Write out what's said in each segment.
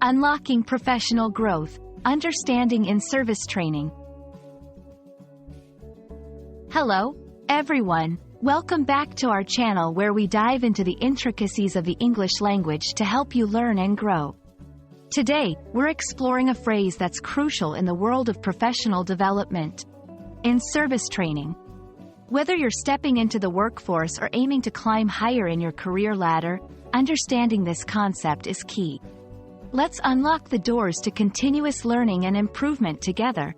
Unlocking professional growth, understanding in-service training. Hello, everyone. Welcome back to our channel where we dive into the intricacies of the English language to help you learn and grow. Today, we're exploring a phrase that's crucial in the world of professional development: in-service training. Whether you're stepping into the workforce or aiming to climb higher in your career ladder, understanding this concept is key. Let's unlock the doors to continuous learning and improvement together.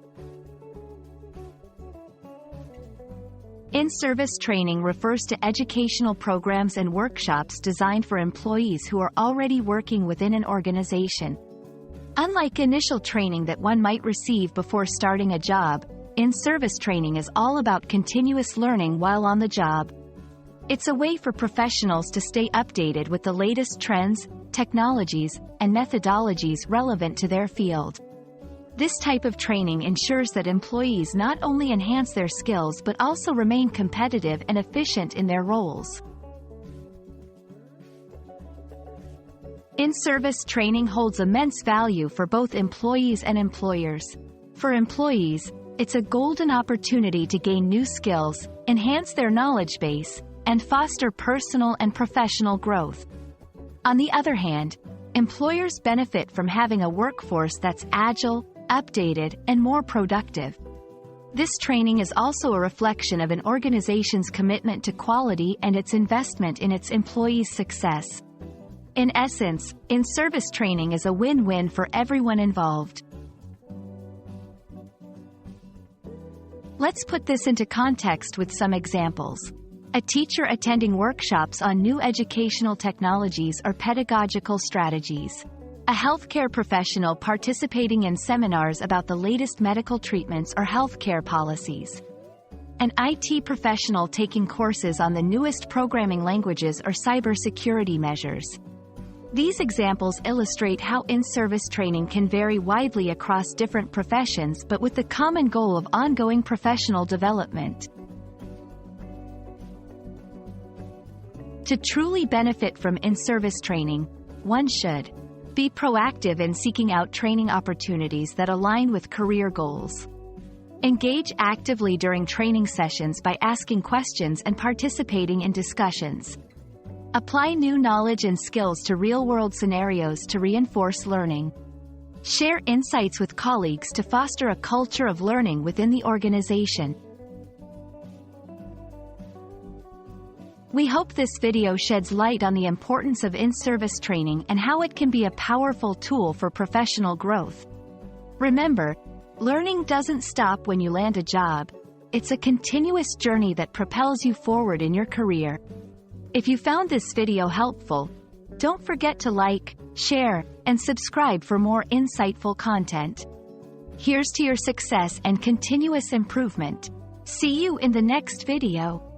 In-service training refers to educational programs and workshops designed for employees who are already working within an organization. Unlike initial training that one might receive before starting a job, in-service training is all about continuous learning while on the job. It's a way for professionals to stay updated with the latest trends, technologies, and methodologies relevant to their field. This type of training ensures that employees not only enhance their skills but also remain competitive and efficient in their roles. In-service training holds immense value for both employees and employers. For employees, it's a golden opportunity to gain new skills, enhance their knowledge base, and foster personal and professional growth. On the other hand, employers benefit from having a workforce that's agile, updated, and more productive. This training is also a reflection of an organization's commitment to quality and its investment in its employees' success. In essence, in-service training is a win-win for everyone involved. Let's put this into context with some examples. A teacher attending workshops on new educational technologies or pedagogical strategies. A healthcare professional participating in seminars about the latest medical treatments or healthcare policies. An IT professional taking courses on the newest programming languages or cybersecurity measures. These examples illustrate how in-service training can vary widely across different professions but with the common goal of ongoing professional development. To truly benefit from in-service training, one should be proactive in seeking out training opportunities that align with career goals. Engage actively during training sessions by asking questions and participating in discussions. Apply new knowledge and skills to real-world scenarios to reinforce learning. Share insights with colleagues to foster a culture of learning within the organization. We hope this video sheds light on the importance of in-service training and how it can be a powerful tool for professional growth. Remember, learning doesn't stop when you land a job. It's a continuous journey that propels you forward in your career. If you found this video helpful, don't forget to like, share, and subscribe for more insightful content. Here's to your success and continuous improvement. See you in the next video.